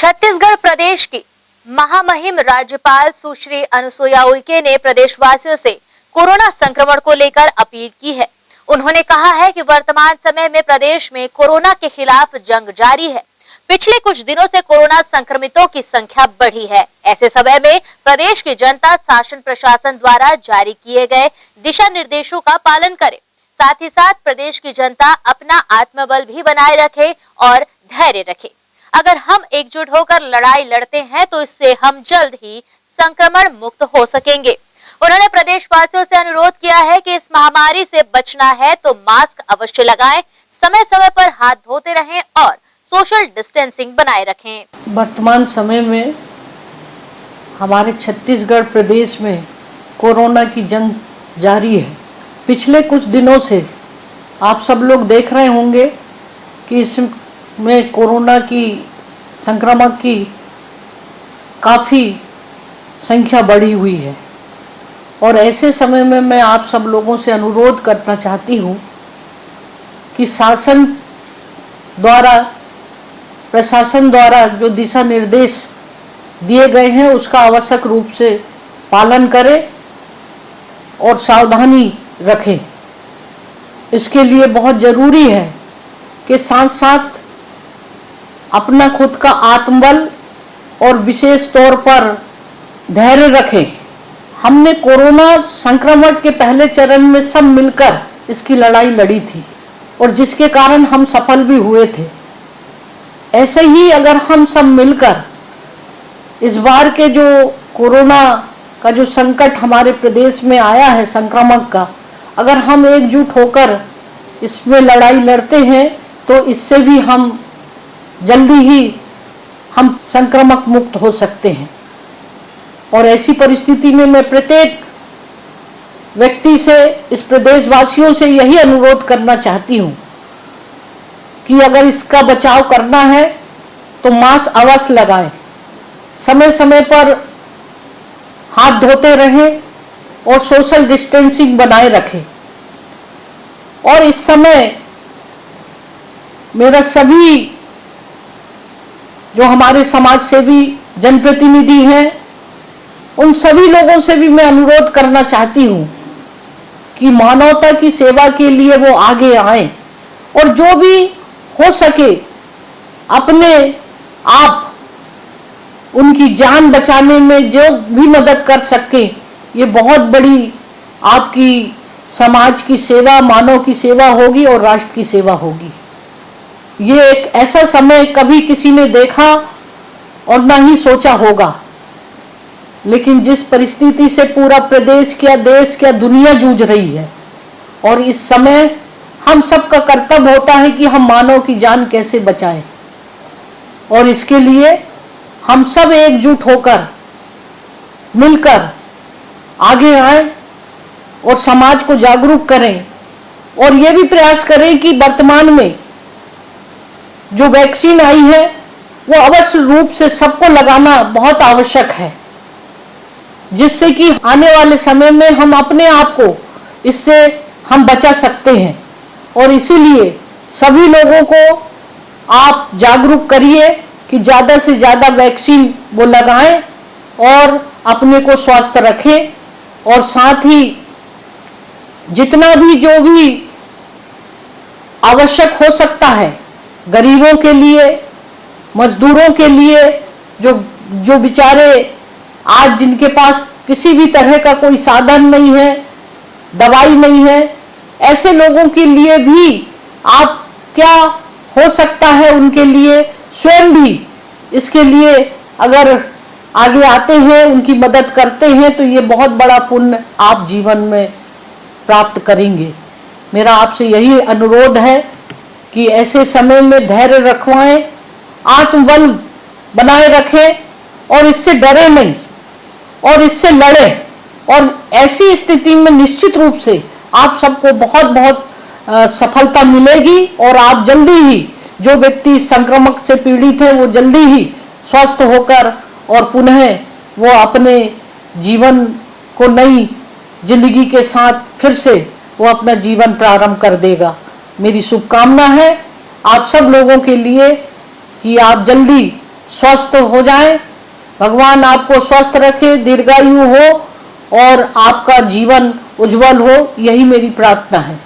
छत्तीसगढ़ प्रदेश की महामहिम राज्यपाल सुश्री अनुसुईया उइके ने प्रदेशवासियों से कोरोना संक्रमण को लेकर अपील की है। उन्होंने कहा है कि वर्तमान समय में प्रदेश में कोरोना के खिलाफ जंग जारी है। पिछले कुछ दिनों से कोरोना संक्रमितों की संख्या बढ़ी है। ऐसे समय में प्रदेश की जनता शासन प्रशासन द्वारा जारी किए गए दिशा निर्देशों का पालन करे। साथ ही साथ प्रदेश की जनता अपना आत्मबल भी बनाए रखे और धैर्य रखे। अगर हम एकजुट होकर लड़ाई लड़ते हैं तो इससे हम जल्द ही संक्रमण मुक्त हो सकेंगे। उन्होंने प्रदेशवासियों से अनुरोध किया है कि इस महामारी से बचना है तो मास्क अवश्य लगाएं, समय समय पर हाथ धोते रहें और सोशल डिस्टेंसिंग बनाए रखें। वर्तमान समय में हमारे छत्तीसगढ़ प्रदेश में कोरोना की जंग जारी है। पिछले कुछ दिनों से आप सब लोग देख रहे होंगे कि इसमें कोरोना की संक्रमण की काफ़ी संख्या बढ़ी हुई है और ऐसे समय में मैं आप सब लोगों से अनुरोध करना चाहती हूँ कि शासन द्वारा प्रशासन द्वारा जो दिशा निर्देश दिए गए हैं उसका आवश्यक रूप से पालन करें और सावधानी रखें। इसके लिए बहुत ज़रूरी है कि साथ साथ अपना खुद का आत्मबल और विशेष तौर पर धैर्य रखें। हमने कोरोना संक्रमण के पहले चरण में सब मिलकर इसकी लड़ाई लड़ी थी और जिसके कारण हम सफल भी हुए थे। ऐसे ही अगर हम सब मिलकर इस बार के जो कोरोना का जो संकट हमारे प्रदेश में आया है संक्रमण का, अगर हम एकजुट होकर इसमें लड़ाई लड़ते हैं तो इससे भी हम जल्दी ही हम संक्रमण मुक्त हो सकते हैं। और ऐसी परिस्थिति में मैं प्रत्येक व्यक्ति से, इस प्रदेशवासियों से यही अनुरोध करना चाहती हूँ कि अगर इसका बचाव करना है तो मास्क अवश्य लगाएं, समय समय पर हाथ धोते रहें और सोशल डिस्टेंसिंग बनाए रखें। और इस समय मेरा सभी जो हमारे समाज सेवी जनप्रतिनिधि हैं उन सभी लोगों से भी मैं अनुरोध करना चाहती हूँ कि मानवता की सेवा के लिए वो आगे आएं और जो भी हो सके अपने आप उनकी जान बचाने में जो भी मदद कर सके, ये बहुत बड़ी आपकी समाज की सेवा, मानव की सेवा होगी और राष्ट्र की सेवा होगी। ये एक ऐसा समय कभी किसी ने देखा और ना ही सोचा होगा, लेकिन जिस परिस्थिति से पूरा प्रदेश क्या देश क्या दुनिया जूझ रही है और इस समय हम सबका कर्तव्य होता है कि हम मानव की जान कैसे बचाएं। और इसके लिए हम सब एकजुट होकर मिलकर आगे आएं और समाज को जागरूक करें और ये भी प्रयास करें कि वर्तमान में जो वैक्सीन आई है वो अवश्य रूप से सबको लगाना बहुत आवश्यक है, जिससे कि आने वाले समय में हम अपने आप को इससे हम बचा सकते हैं। और इसीलिए सभी लोगों को आप जागरूक करिए कि ज़्यादा से ज़्यादा वैक्सीन वो लगाएं और अपने को स्वस्थ रखें और साथ ही जितना भी जो भी आवश्यक हो सकता है गरीबों के लिए, मजदूरों के लिए, जो बेचारे आज जिनके पास किसी भी तरह का कोई साधन नहीं है, दवाई नहीं है, ऐसे लोगों के लिए भी आप क्या हो सकता है उनके लिए स्वयं भी इसके लिए अगर आगे आते हैं, उनकी मदद करते हैं तो ये बहुत बड़ा पुण्य आप जीवन में प्राप्त करेंगे। मेरा आपसे यही अनुरोध है कि ऐसे समय में धैर्य रखवाएं, आत्मबल बनाए रखें और इससे डरे नहीं और इससे लड़ें। और ऐसी स्थिति में निश्चित रूप से आप सबको बहुत बहुत सफलता मिलेगी और आप जल्दी ही, जो व्यक्ति संक्रमण से पीड़ित है वो जल्दी ही स्वस्थ होकर और पुनः वो अपने जीवन को नई जिंदगी के साथ फिर से वो अपना जीवन प्रारंभ कर देगा। मेरी शुभकामना है आप सब लोगों के लिए कि आप जल्दी स्वस्थ हो जाएं। भगवान आपको स्वस्थ रखे, दीर्घायु हो और आपका जीवन उज्जवल हो, यही मेरी प्रार्थना है।